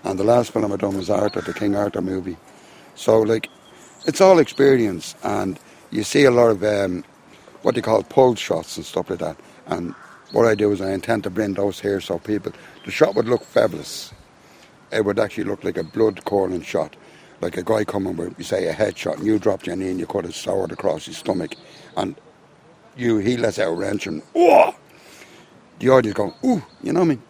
And the last film I done was Arthur, the King Arthur movie. So, like, it's all experience, and you see a lot of what they call pull shots and stuff like that. And what I do is I intend to bring those here so people, the shot would look fabulous. It would actually look like a blood curdling shot, like a guy coming with, you say, a headshot, and you drop your knee and you cut his sword across his stomach, and he lets out a wrench and oh! The audience go, ooh, you know what I mean?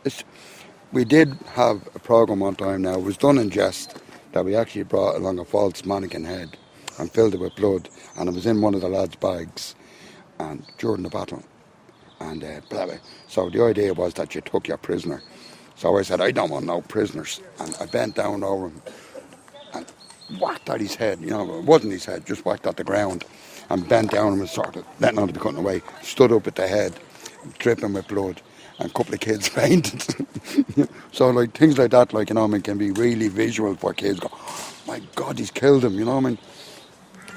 We did have a program one time now, it was done in jest, that we actually brought along a false mannequin head and filled it with blood, and it was in one of the lads' bags and during the battle. And blah, blah. So the idea was that you took your prisoner. So I said, I don't want no prisoners. And I bent down over him and whacked at his head. You know, it wasn't his head, just whacked at the ground. And bent down and was sort of letting on to be cutting away. Stood up at the head, dripping with blood. And a couple of kids fainted. So like things like that, like, you know what I mean, can be really visual for kids. Go, oh, my God, he's killed him, you know what I mean?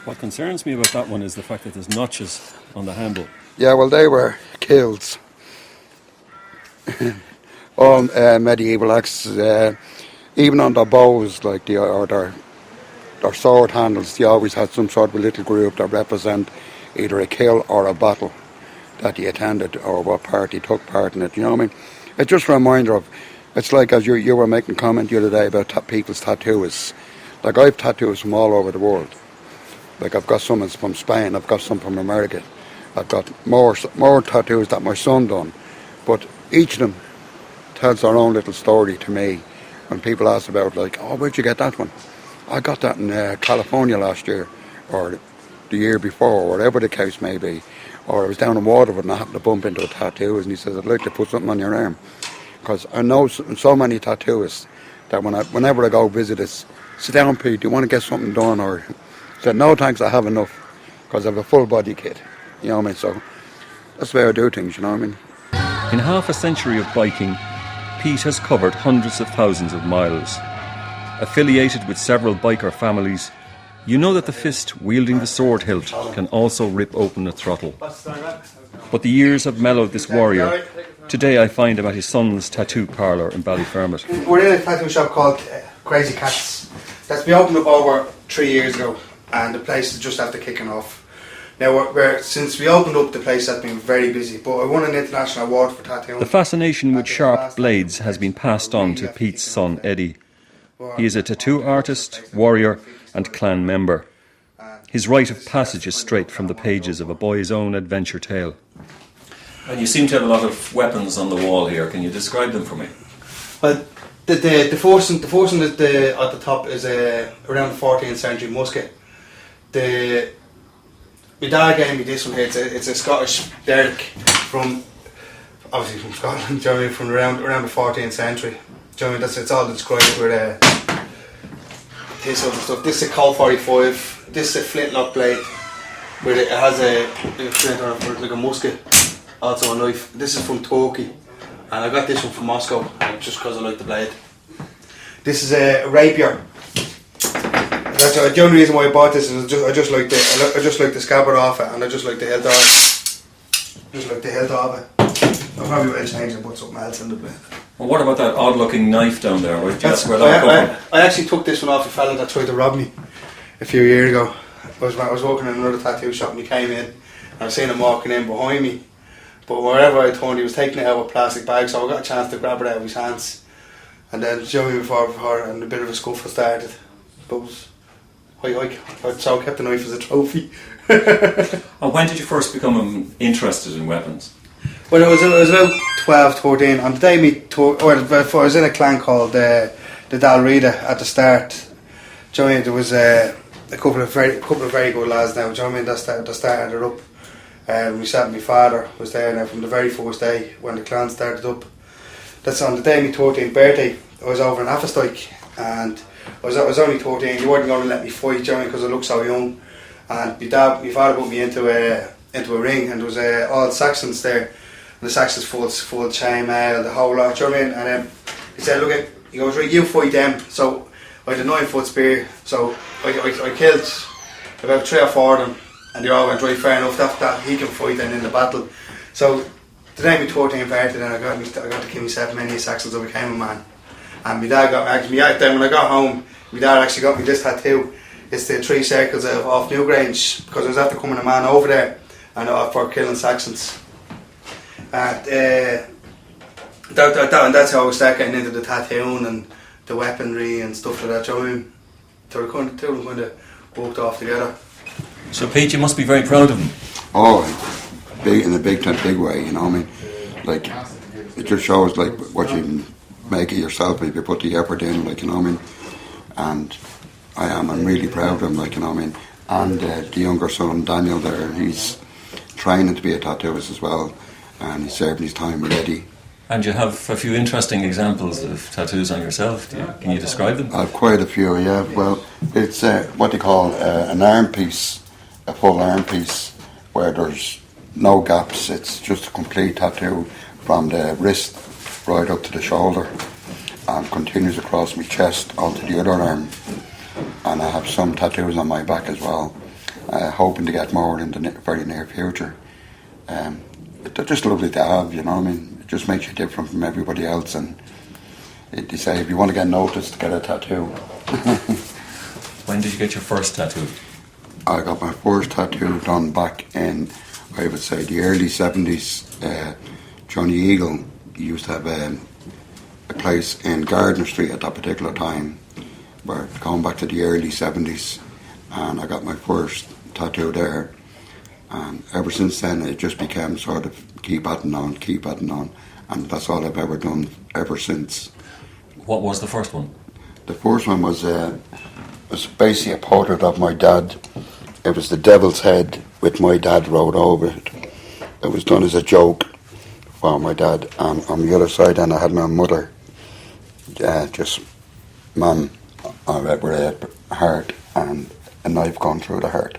What concerns me about that one is the fact that there's notches on the handle. Yeah, well, they were kills. All medieval axes, even on their bows, like their sword handles, they always had some sort of a little group that represent either a kill or a battle that he attended or what part he took part in it, you know what I mean? It's just a reminder of, it's like as you were making a comment the other day about people's tattoos. Like I've tattoos from all over the world. Like I've got some from Spain, I've got some from America. I've got more tattoos that my son done. But each of them tells their own little story to me. When people ask about like, oh, where'd you get that one? I got that in California last year, or the year before, or whatever the case may be. Or I was down in Waterford and I happened to bump into a tattooist and he says, I'd like to put something on your arm. Because I know so many tattooists that whenever I go visit us, sit down, Pete, do you want to get something done? Or I said, no thanks, I have enough, because I have a full body kit. You know what I mean? So that's the way I do things, you know what I mean? In half a century of biking, Pete has covered hundreds of thousands of miles. Affiliated with several biker families, you know that the fist wielding the sword hilt can also rip open a throttle. But the years have mellowed this warrior. Today I find him at his son's tattoo parlour in Ballyfermot. We're in a tattoo shop called Crazy Cats. That's been opened up over 3 years ago, and the place is just after kicking off. Now, since we opened up, the place has been very busy, but I won an international award for tattooing. The fascination with sharp blades has been passed on to Pete's son Eddie. He is a tattoo artist, warrior and clan member. His rite of passage is straight from the pages of a boy's own adventure tale. And you seem to have a lot of weapons on the wall here. Can you describe them for me? Well, the first one at the top is around the 14th century musket. My dad gave me this one here. It's a Scottish derrick from Scotland. Do you know what I mean? From around the 14th century. Do you know what I mean? It's all described with this other stuff. This is a Colt 45. This is a flintlock blade. Where it has a flint on it for like a musket. Also a knife. This is from Turkey. And I got this one from Moscow just because I like the blade. This is a rapier. That's the only reason why I bought this is I just like the scabbard off it, and I just like the hilt off it. I probably will change and put something else in the blade. Well, what about that odd-looking knife down there? I actually took this one off a fella that tried to rob me a few years ago. I was working in another tattoo shop and he came in, and I seen him walking in behind me. But wherever I turned, he was taking it out of a plastic bag, so I got a chance to grab it out of his hands. And then show me before and a bit of a scuffle started. But so I kept the knife as a trophy. And when did you first become interested in weapons? Well, I was about 12, 13. On the day I was in a clan called the Dalrida at the start. Do you know what I mean? There was a couple of very good lads now. Do you know what I mean? That started it up. We sat. My father was there now from the very first day when the clan started up. That's on the day of my 13th birthday. I was over in Affensteig, and I was only 13. You weren't going to let me fight, you know, because I looked so young. And my father put me into a ring, and there was all Saxons there. And the Saxons full chainmail, the whole lot, do you know what I mean? And then he said, look, he goes, right, you fight them. So I had a 9-foot spear, so I killed about 3 or 4 of them, and they all went right fair enough that he can fight then in the battle. So the day my 13th birthday, then I got to kill myself many Saxons, I became a man. And my dad then when I got home, my dad actually got me this tattoo. It's the 3 circles off Newgrange, because I was after coming a man over there and for killing Saxons. And that's how I started getting into the tattooing and the weaponry and stuff like that. So two of them kind of walked off together. So Pete, you must be very proud of him. Oh, in a big way, you know what I mean? Like, it just shows like what you can make of yourself if you put the effort in, like, you know what I mean? And I'm really proud of him, like, you know what I mean? And the younger son, Daniel, there, he's training to be a tattooist as well, and he's serving his time with Eddie. And you have a few interesting examples of tattoos on yourself. Can you describe them? I have quite a few, yeah. Well, it's what they call an arm piece, a full arm piece, where there's no gaps. It's just a complete tattoo from the wrist right up to the shoulder, and continues across my chest onto the other arm. And I have some tattoos on my back as well, hoping to get more in the very near future. They're just lovely to have, you know what I mean? It just makes you different from everybody else, and they say if you want to get noticed, get a tattoo. When did you get your first tattoo? I got my first tattoo done back in, I would say, the early 70s. Johnny Eagle used to have a place in Gardner Street at that particular time. We're going back to the early 70s, and I got my first tattoo there. And ever since then, it just became sort of keep adding on, and that's all I've ever done ever since. What was the first one? The first one was basically a portrait of my dad. It was the devil's head with my dad wrote over it. It was done as a joke for my dad, and on the other side, and I had my mother, just mum, with a heart and a knife going through the heart.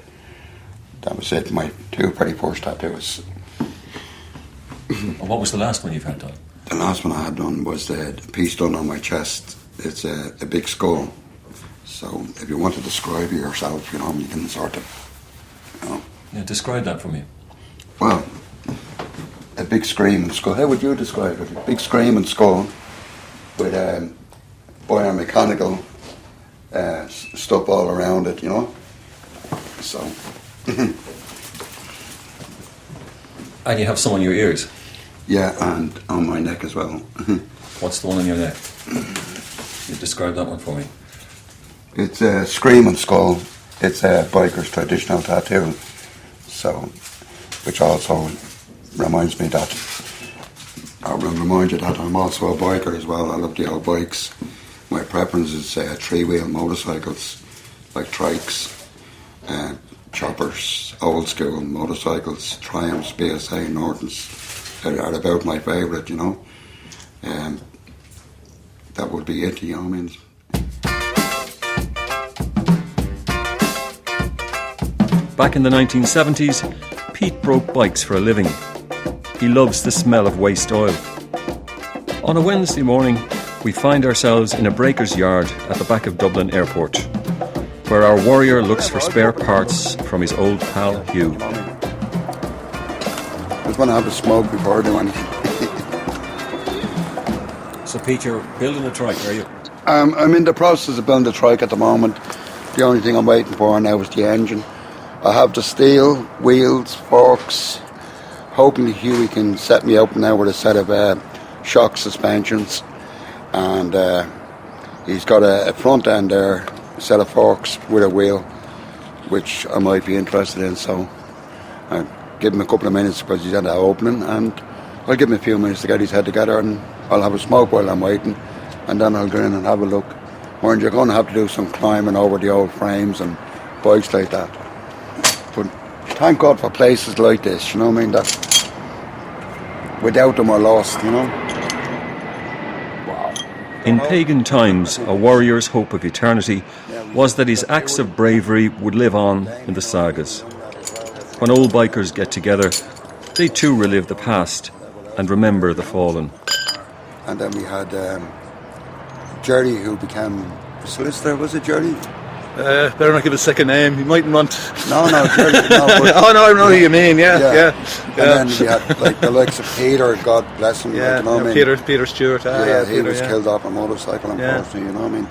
That was it, my two very first tattoos. And what was the last one you've had done? The last one I had done was the piece done on my chest. It's a big skull. So if you want to describe it yourself, you know, you can sort of, you know. Yeah, describe that for me. Well, a big screaming skull. How would you describe it? A big screaming skull with biomechanical stuff all around it, you know. So. And you have some on your ears? Yeah, and on my neck as well. What's the one on your neck? You describe that one for me. It's a screaming skull. It's a biker's traditional tattoo. So, which also reminds me that, I will remind you that I'm also a biker as well. I love the old bikes. My preference is 3-wheel motorcycles, like trikes, choppers, old school motorcycles, Triumphs, BSA, Nortons are about my favourite, you know. That would be it, you know what I mean? Back in the 1970s, Pete broke bikes for a living. He loves the smell of waste oil. On a Wednesday morning, we find ourselves in a breaker's yard at the back of Dublin Airport, where our warrior looks for spare parts from his old pal Hugh. I just want to have a smoke before I do anything. So Pete, you're building a trike, are you? I'm in the process of building the trike at the moment. The only thing I'm waiting for now is the engine. I have the steel, wheels, forks. Hoping Hughie can set me up now with a set of shock suspensions. And he's got a front end there, a set of forks with a wheel, which I might be interested in. So I'll give him a couple of minutes because he's at the opening, and I'll give him a few minutes to get his head together, and I'll have a smoke while I'm waiting, and then I'll go in and have a look. Or you're going to have to do some climbing over the old frames and bikes like that. But thank God for places like this, you know what I mean, that without them we're lost, you know. In pagan times, a warrior's hope of eternity was that his acts of bravery would live on in the sagas. When old bikers get together, they too relive the past and remember the fallen. And then we had Jerry, who became a solicitor, was it Jerry? Better not give a second name. You mightn't want. No, Jerry, no. But, Oh no, I know who you mean. Yeah. And then we had like the likes of Peter, God bless him. Yeah, like, you know what I mean? Peter Stewart. He Peter, was killed off a motorcycle, unfortunately. You know what I mean?